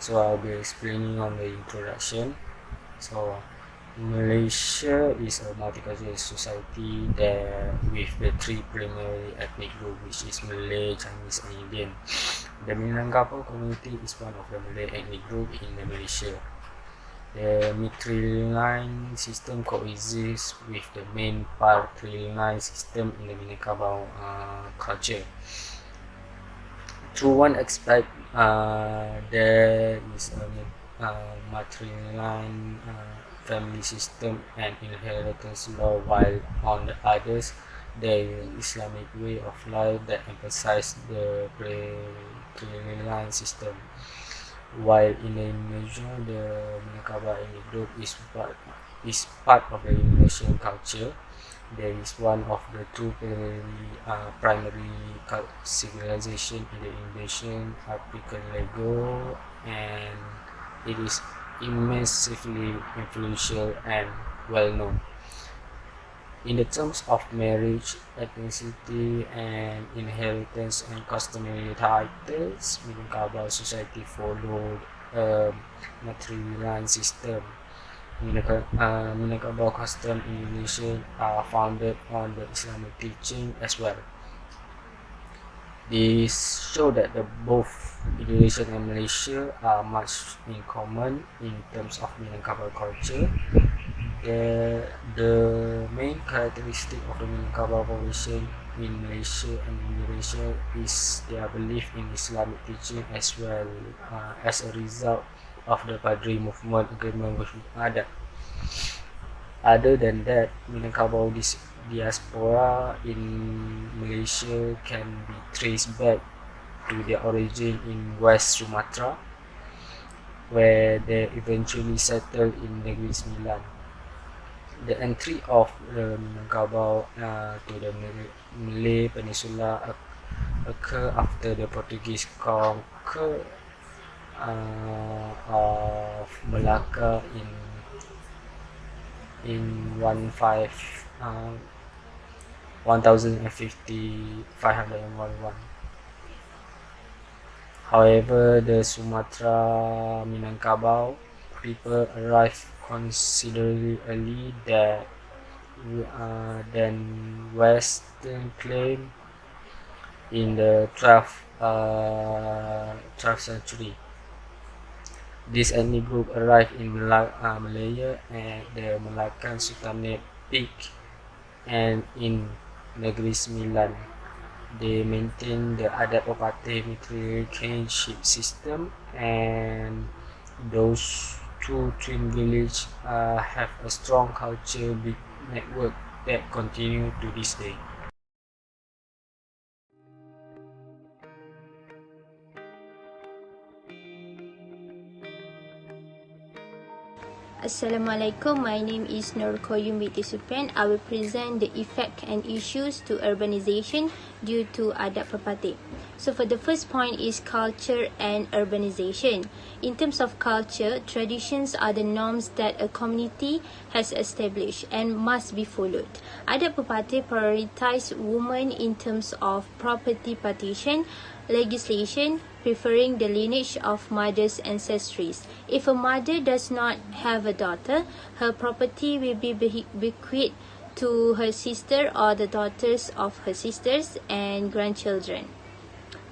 So I'll be explaining on the introduction. So Malaysia is a multicultural society that with the three primary ethnic groups, which is Malay, Chinese, and Indian. The Minangkabau community is one of the Malay ethnic group in Malaysia. The matrilineal system coexists with the main patrilineal system in the Minangkabau culture. Through one aspect, there is a matrilineal family system and inheritance law, while on the others, there is Islamic way of life that emphasizes the patrilineal system. While in Indonesia, the Minangkabau ethnic group is part of the Indonesian culture. There is one of the two primary civilization in the Indonesian archipelago, and it is immensely influential and well known. In the terms of marriage, ethnicity, and inheritance and customary titles, Minangkabau society followed a matrilineal system. Minangkabau custom in Indonesia are founded on the Islamic teaching as well. This show that both Indonesia and Malaysia are much in common in terms of Minangkabau culture. The main characteristic of the Minangkabau population in Malaysia and Indonesia is their belief in Islamic teaching as well as a result of the Padri movement agreement with Adat. Other than that, Minangkabau diaspora in Malaysia can be traced back to their origin in West Sumatra, where they eventually settled in Negeri Sembilan. The entry of the Minangkabau to the Malay Peninsula occurred after the Portuguese conquer of Malacca in 511. However, the Sumatra Minangkabau people arrived considerably early than Western claim in the 12th century. This ethnic group arrived in Malaya at the Malaccan Sultanate peak and in Negeri Sembilan. They maintained the Adat Opate matrilineal kinship system, and those two twin villages have a strong culture network that continue to this day. Assalamualaikum, my name is Noor Qayyum binti Supian. I will present the effect and issues to urbanization due to adat perpati. So for the first point is culture and urbanization. In terms of culture, traditions are the norms that a community has established and must be followed. Adat perpati prioritize women in terms of property partition, legislation, preferring the lineage of mother's ancestries. If a mother does not have a daughter, her property will be bequeathed to her sister or the daughters of her sisters and grandchildren.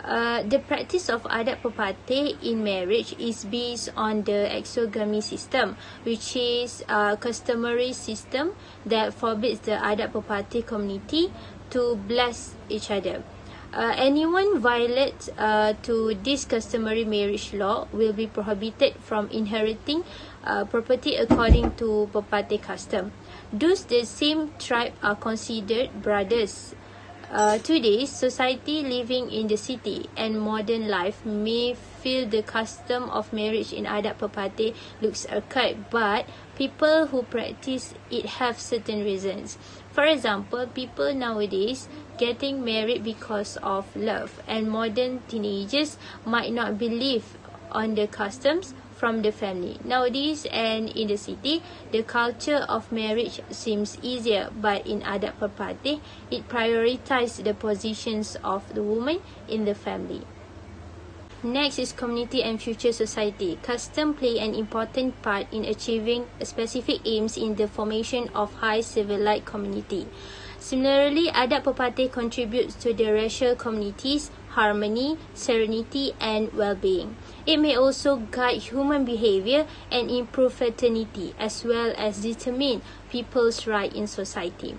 The practice of adat perpati in marriage is based on the exogamy system, which is a customary system that forbids the adat perpati community to bless each other. Anyone violate to this customary marriage law will be prohibited from inheriting property according to perpati custom. Thus, the same tribe are considered brothers. Today, society living in the city and modern life may feel the custom of marriage in adat perpati looks archaic, but people who practice it have certain reasons. For example, people nowadays getting married because of love, and modern teenagers might not believe on the customs from the family. Nowadays and in the city, the culture of marriage seems easier, but in adat perpati, it prioritizes the positions of the woman in the family. Next is community and future society. Custom play an important part in achieving specific aims in the formation of high civilized community. Similarly, adat pepatih contributes to the racial communities, harmony, serenity, and well-being. It may also guide human behavior and improve fraternity, as well as determine people's right in society.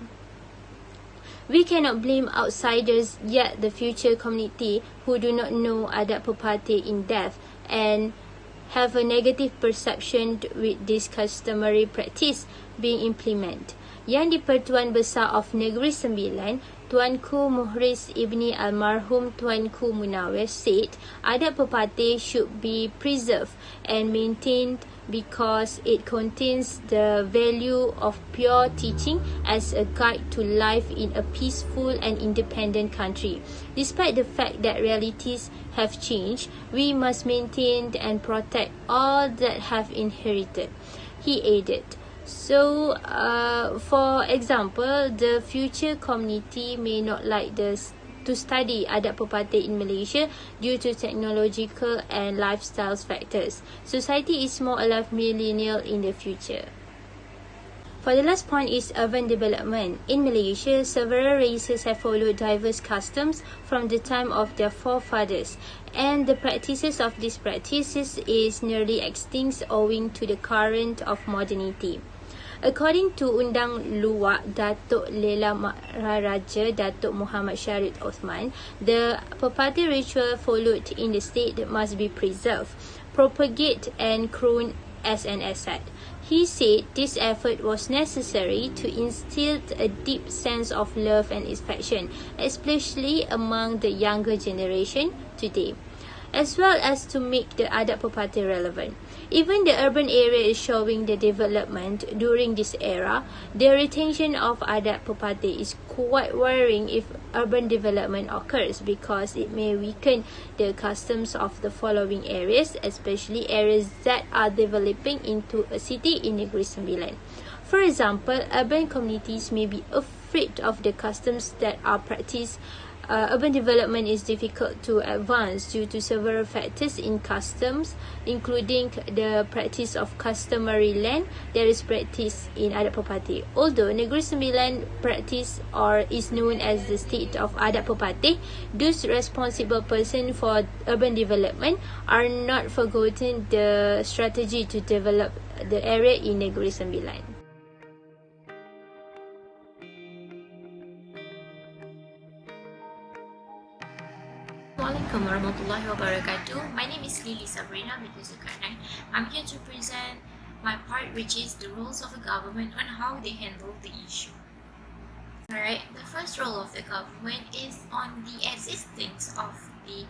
We cannot blame outsiders, yet the future community who do not know adat pepatih in depth and have a negative perception with this customary practice being implemented. Yang di-Pertuan Besar of Negeri Sembilan, Tuanku Muhriz Ibni Almarhum Tuanku Munawir said, adat pepatih should be preserved and maintained because it contains the value of pure teaching as a guide to life in a peaceful and independent country. Despite the fact that realities have changed, we must maintain and protect all that have inherited. He added. So, for example, the future community may not like to study adat pepatih in Malaysia due to technological and lifestyle factors. Society is more alive millennial in the future. For the last point is urban development. In Malaysia, several races have followed diverse customs from the time of their forefathers, and the practices of these practices is nearly extinct owing to the current of modernity. According to Undang Luwak Datuk Lela Maharaja Datuk Muhammad Syarif Osman, the pepatih ritual followed in the state must be preserved, propagated and grown as an asset. He said this effort was necessary to instill a deep sense of love and affection, especially among the younger generation today, as well as to make the adat pepatih relevant. Even the urban area is showing the development during this era. The retention of adat pepatih is quite worrying if urban development occurs because it may weaken the customs of the following areas, especially areas that are developing into a city in Negeri Sembilan. For example, urban communities may be afraid of the customs that are practiced. Urban development is difficult to advance due to several factors in customs, including the practice of customary land that is practiced in adat pepatih. Although Negeri Sembilan practice or is known as the state of adat pepatih, those responsible person for urban development are not forgotten the strategy to develop the area in Negeri Sembilan. Assalamualaikum warahmatullahi wabarakatuh. My name is Sabrina binti Zulkarnain. I'm here to present my part, which is the roles of the government on how they handle the issue. Alright, the first role of the government is on the existence of the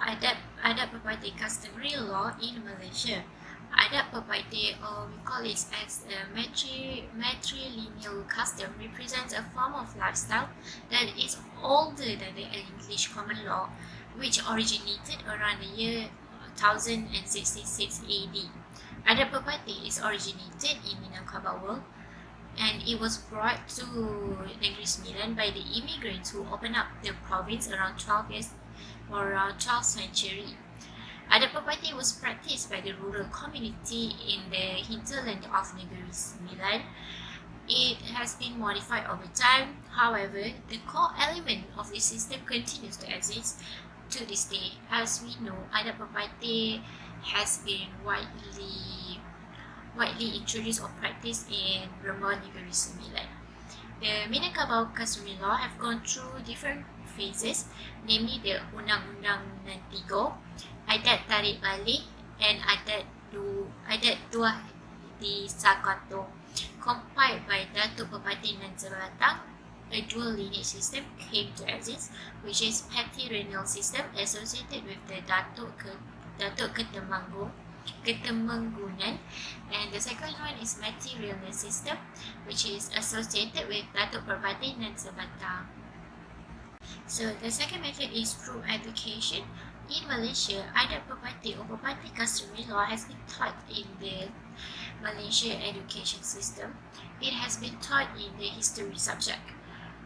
adat pepatih customary law in Malaysia. Adat pepatih, or we call it as a matrilineal custom, represents a form of lifestyle that is older than the English common law, which originated around the year 1066 AD. Adat pepatih is originated in Minangkabau, and it was brought to Negeri Sembilan by the immigrants who opened up the province around 12th century. Adat pepatih was practiced by the rural community in the hinterland of Negeri Sembilan. It has been modified over time. However, the core element of the system continues to exist to this day. As we know, adat pepatih has been widely introduced or practiced in remote Negeri Sembilan. The Minangkabau Cultural law have gone through different phases, namely the Undang-Undang 3, adat tarik balik, and adat dua di Sakato, compiled by Datuk Fatin dan Sabrina. A dual lineage system came to exist, which is patrilineal system associated with the Datuk Ketemenggungan, and the second one is matrilineal system, which is associated with Datuk Fatin dan Sabrina. So the second method is through education. In Malaysia, adat pepatih or pepatih customary law has been taught in the Malaysia education system. It has been taught in the history subject.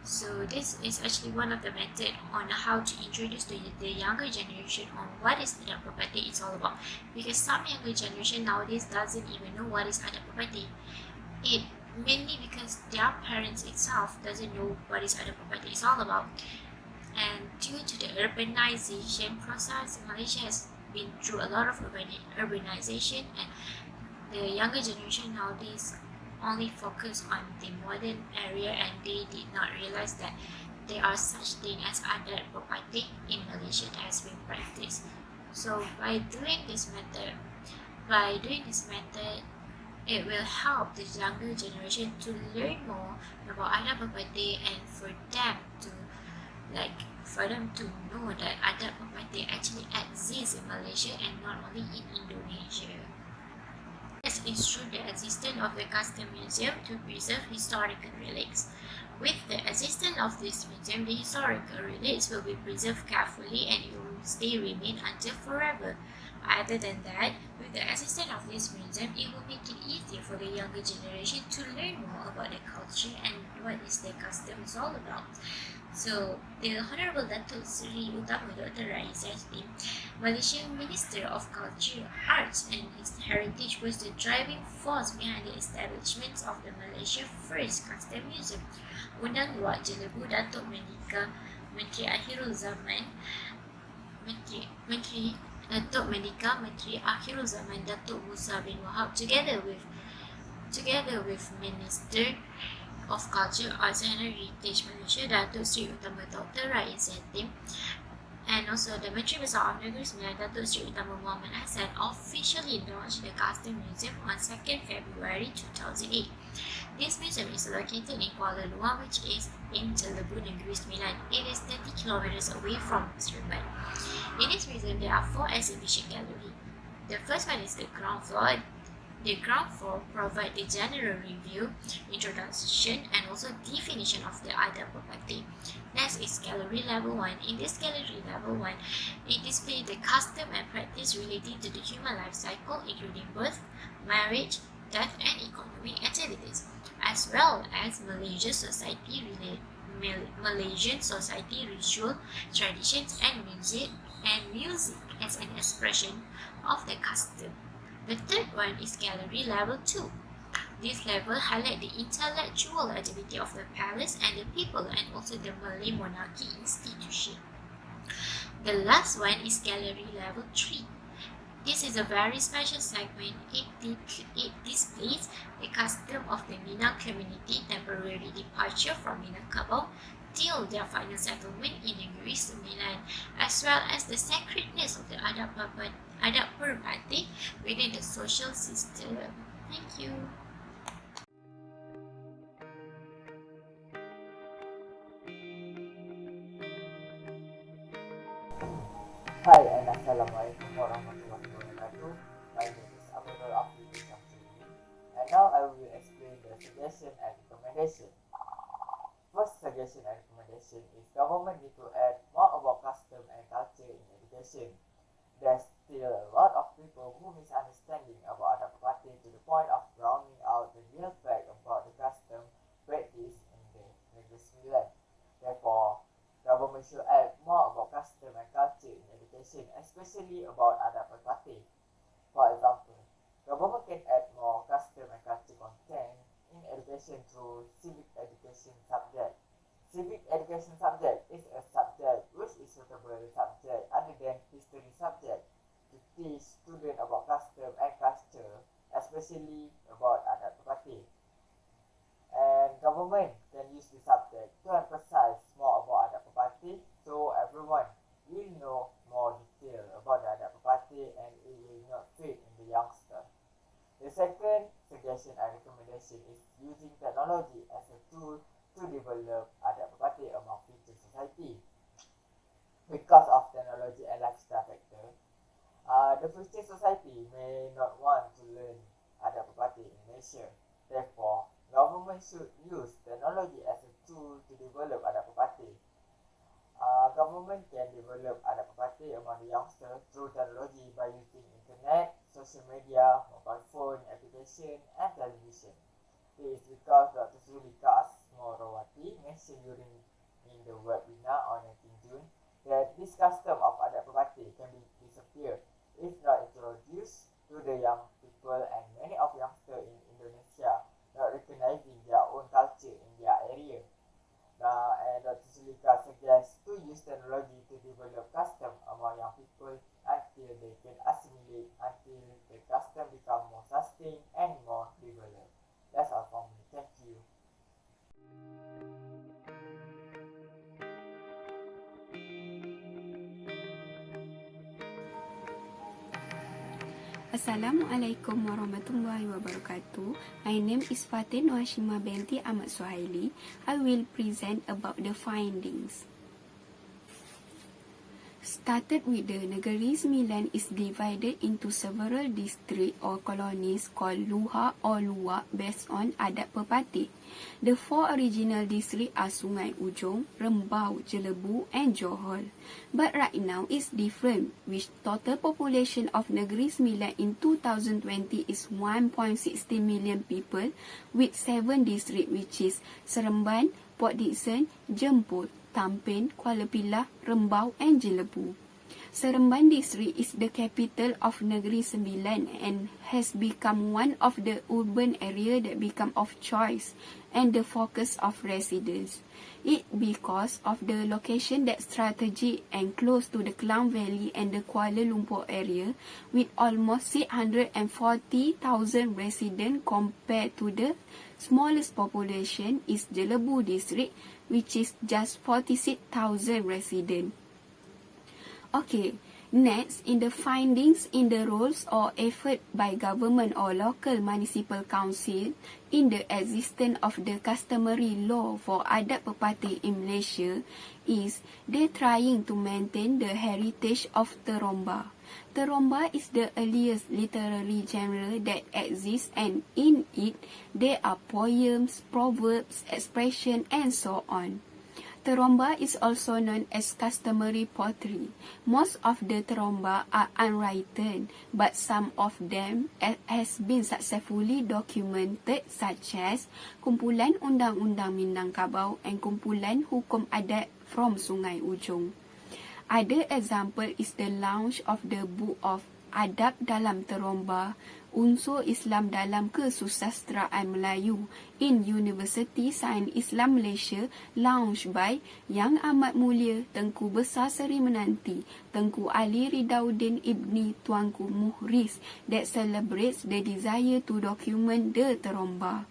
So this is actually one of the method on how to introduce to the younger generation on what is adat property is all about. Because some younger generation nowadays doesn't even know what is adat property. It mainly because their parents itself doesn't know what is adat property is all about. And due to the urbanization process, Malaysia has been through a lot of urbanization, and the younger generation nowadays only focus on the modern area, and they did not realize that there are such thing as adat property in Malaysia that has been practiced. So by doing this method, it will help the younger generation to learn more about adat property, and for them to know that adat property actually exists in Malaysia and not only in Indonesia. Yes, it's through the existence of the custom museum to preserve historical relics. With the existence of this museum, the historical relics will be preserved carefully and it will remain until forever. Other than that, with the assistance of this museum, it will make it easier for the younger generation to learn more about the culture and what is their customs all about. So, the Honorable Datuk Seri Utama Dr. Raizati, Malaysian Minister of Culture, Arts and Heritage, was the driving force behind the establishment of the Malaysia First Custom Museum. Undang Luar Jelebu Datuk Menteri Akhirul Zaman, Menteri Akhirul Zaman Datuk Musa bin Wahab, together with Minister of Culture, Arts and Heritage Malaysia, Datuk Seri Utama Dr. Raizati, and also the Menteri Besar of Negeri Sembilan, Datuk Seri Utama Muhammad Hassan, officially launched the Custom Museum on 2nd February 2008. This museum is located in Kuala Luar, which is in Jelebu, Negeri Sembilan. It is 30 kilometers away from Seremban. In this museum, there are 4 exhibition galleries. The first one is the ground floor. The ground floor provides the general review, introduction, and also definition of the adat property. Next is gallery level 1. In this gallery level 1, it displays the custom and practice relating to the human life cycle, including birth, marriage, death, and economic activities, as well as Malaysian society ritual, traditions, and music as an expression of the custom. The third one is gallery level 2. This level highlights the intellectual activity of the palace and the people, and also the Malay monarchy institution. The last one is gallery level 3. This is a very special segment. It displays the custom of the Minang community temporary departure from Minangkabau till their final settlement in Negeri Sembilan, as well as the sacredness of the adat perpati within the social system. Thank you. Hi and Assalamualaikum warahmatullahi wabarakatuh. My name is Amirul Afiq Shamsuri, and now I will explain the suggestion and recommendation. First suggestion and recommendation is government need to add more about custom and culture in education. There's still a lot of people who misunderstanding about adat party to the point of drowning out the real fact about the custom practice in the Negeri Sembilan. Therefore, government should add more about custom and culture in education, especially about adat party. For example, government can add more custom and culture content in education through civic education subject. Civic education subject is a subject which is suitable subject other than history subject to teach students about custom and culture, especially about adat party. And government can use the subject to emphasize more about adat party, so everyone will know more detail about the adat party and it will not fade in the youngster. The second suggestion and recommendation is using technology as a tool to develop adat party among future society. Because of technology and lifestyle factor, the future society may not want to learn adat party in Malaysia. Therefore, government should use technology as a tool to develop adat party. Government can develop adat party among the youngsters through technology by using internet, social media, mobile phone application, and television. This is because Dr. Zulika Morawati mentioned in the webinar on 19 June that this custom of adat pepatih can be disappear if not introduced to the young people, and many of youngsters in Indonesia not recognizing their own culture in their area. And Dr. Zulika suggests to use technology to develop custom among young people until they can assimilate, until the custom become more sustained and more developed. That's all from me. Thank you. Assalamualaikum warahmatullahi wabarakatuh. My name is Fatin Nurhasyimah binti Ahmad Suhaili. I will present about the findings. Started with the Negeri Sembilan is divided into several districts or colonies called Luha or Luwak based on adat pepatih. The four original districts are Sungai Ujong, Rembau, Jelebu and Johor. But right now it's different, which total population of Negeri Sembilan in 2020 is 1.60 million people with 7 districts, which is Seremban, Port Dickson, Jemput, Tampin, Kuala Pilah, Rembau and Jelebu. Seremban district is the capital of Negeri Sembilan and has become one of the urban area that become of choice and the focus of residents. It because of the location that strategic and close to the Klang Valley and the Kuala Lumpur area with almost 640,000 residents compared to the smallest population is Jelebu district, which is just 46,000 residents. Okay, next, in the findings in the roles or effort by government or local municipal council in the existence of the customary law for adat pepatih in Malaysia is they trying to maintain the heritage of teromba. Teromba is the earliest literary genre that exists, and in it there are poems, proverbs, expression and so on. Teromba is also known as customary pottery. Most of the teromba are unwritten, but some of them has been successfully documented, such as Kumpulan Undang-Undang Minangkabau and Kumpulan Hukum Adat from Sungai Ujong. Other example is the launch of the Book of Adab dalam Teromba, Unsur Islam dalam Kesusasteraan Melayu in University Sains Islam Malaysia, launched by Yang Amat Mulia Tengku Besar Seri Menanti Tengku Ali Ridauddin Ibni Tuanku Muhriz, that celebrates the desire to document the Teromba.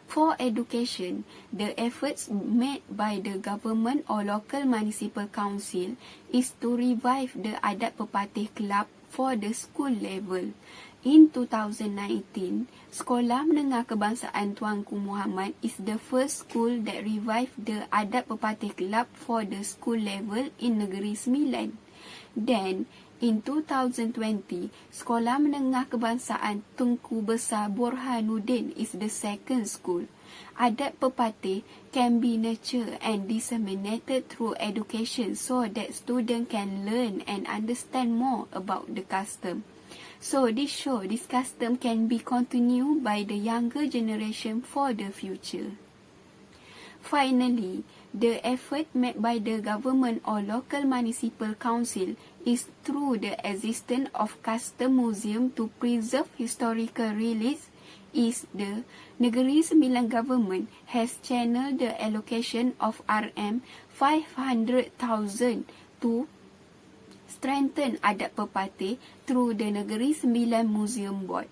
For education, the efforts made by the government or local municipal council is to revive the Adat Pepatih Club for the school level. In 2019, Sekolah Menengah Kebangsaan Tuanku Muhammad is the first school that revived the Adat Pepatih Club for the school level in Negeri Sembilan. Then, in 2020, Sekolah Menengah Kebangsaan Tunku Besar Burhanuddin is the second school. Adat pepatih can be nurtured and disseminated through education so that students can learn and understand more about the custom. So this custom can be continued by the younger generation for the future. Finally, the effort made by the government or local municipal council is through the existence of custom museum to preserve historical relics. Is the Negeri Sembilan government has channeled the allocation of RM500,000 to strengthen adat pepatih through the Negeri Sembilan Museum Board.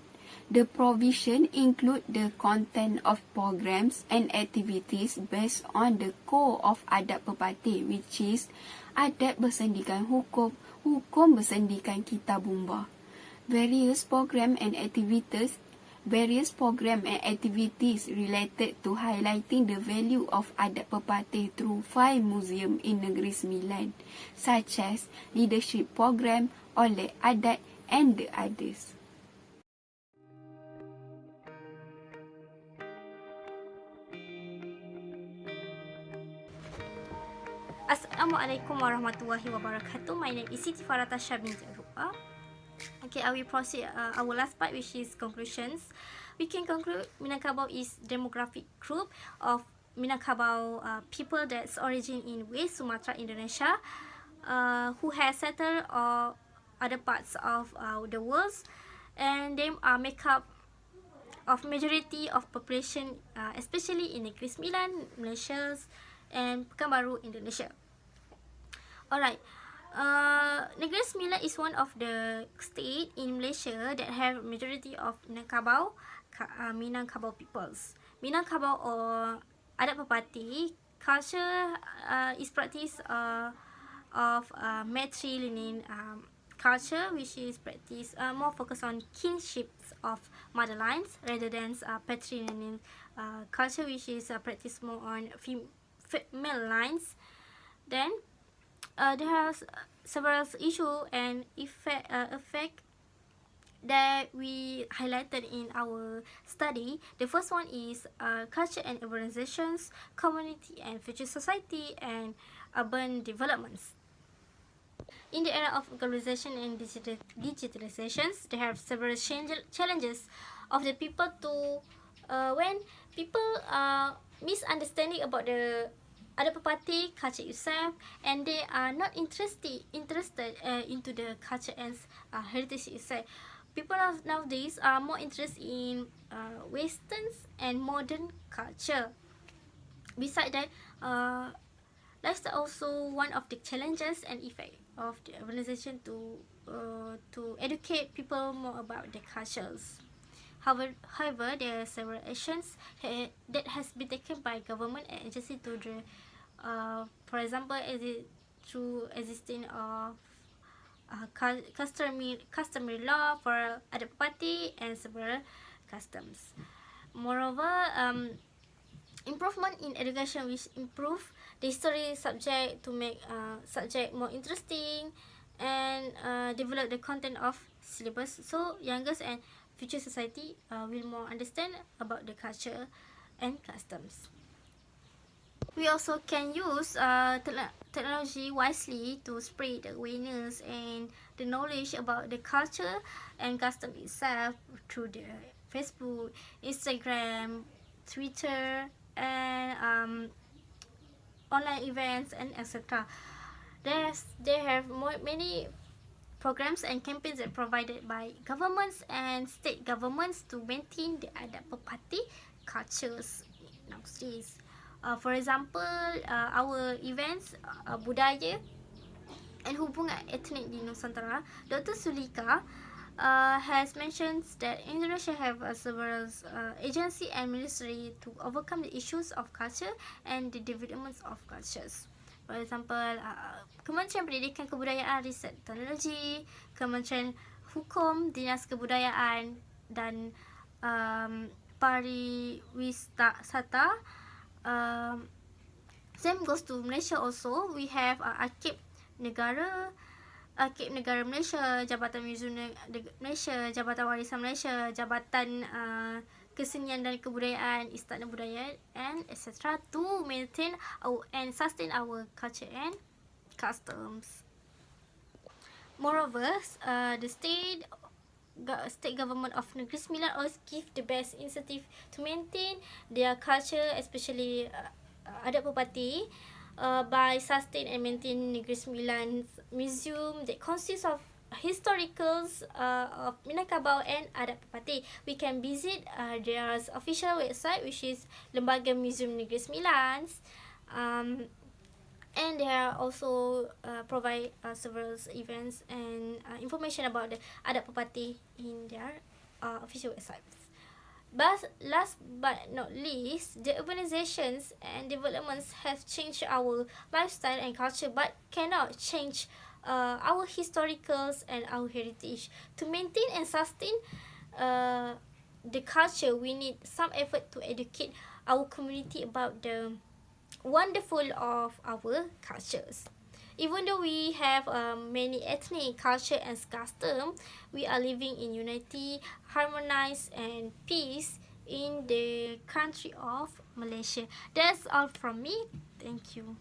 The provision include the content of programs and activities based on the core of adat pepatih, which is adat bersendikan hukum, hukum bersendikan kitabumba. Various program and activities related to highlighting the value of adat pepatih through 5 museum in Negeri Sembilan, such as leadership program, oleh adat and the others. Assalamualaikum warahmatullahi wabarakatuh. My name is Siti Farah Tasha binti Abdullah. Okay, I will proceed our last part, which is conclusions. We can conclude Minangkabau is demographic group of Minangkabau people that's origin in West Sumatra, Indonesia, who has settled other parts of the world, and they are make up of majority of population, especially in Negeri Sembilan, Malaysia, and Pekanbaru, Indonesia. Alright. Negeri Sembilan is one of the state in Malaysia that have majority of Minangkabau peoples. Minangkabau or adat pepati culture is practice of matrilineal culture, which is practice more focused on kinships of mother lines rather than patrilineal culture, which is practice more on female lines. Then there are several issues and effect that we highlighted in our study. The first one is culture and urbanizations, community and future society, and urban developments. In the era of globalization and digitalizations, there have several challenges of the people to when people misunderstanding about the adat pepati culture itself, and they are not interested into the culture and heritage itself. People nowadays are more interested in Western and modern culture. Besides that, that's also one of the challenges and effect of the urbanization to educate people more about the cultures. However, there are several actions that has been taken by government and agency to the, for example, through existing of customary law for adat pepati and several customs. Moreover, improvement in education which improve the history subject to make subject more interesting and develop the content of syllabus, so youngest and future society will more understand about the culture and customs. We also can use technology wisely to spread the awareness and the knowledge about the culture and custom itself through the Facebook, Instagram, Twitter, and online events, and etc. They have many programs and campaigns that provided by governments and state governments to maintain the adat pepati cultures nowadays. For example, our events budaya and hubungan etnik di Nusantara, Dr. Sulika has mentioned that Indonesia have several agency and ministry to overcome the issues of culture and the developments of cultures. For example, Kementerian Pendidikan Kebudayaan Riset Teknologi, Kementerian Hukum, Dinas Kebudayaan dan Pariwisata. Same goes to Malaysia also. We have Arkib Negara Malaysia, Jabatan Muzium Malaysia, Jabatan Warisan Malaysia, Jabatan Kesenian dan Kebudayaan, Istana Budaya, and etc. to maintain and sustain our culture and customs. Moreover, the state government of Negeri Sembilan always give the best incentive to maintain their culture, especially adat pepati, by sustain and maintain Negeri Sembilan's museum that consists of historicals of Minangkabau and adat pepati. We can visit their official website, which is Lembaga Museum Negeri Sembilan, and they are also provide several events and information about the adat pepati in their official websites. But last but not least, the urbanizations and developments have changed our lifestyle and culture, but cannot change our historicals and our heritage. To maintain and sustain the culture, we need some effort to educate our community about the wonderful of our cultures. Even though we have many ethnic culture and custom, we are living in unity, harmonize, and peace in the country of Malaysia. That's all from me. Thank you.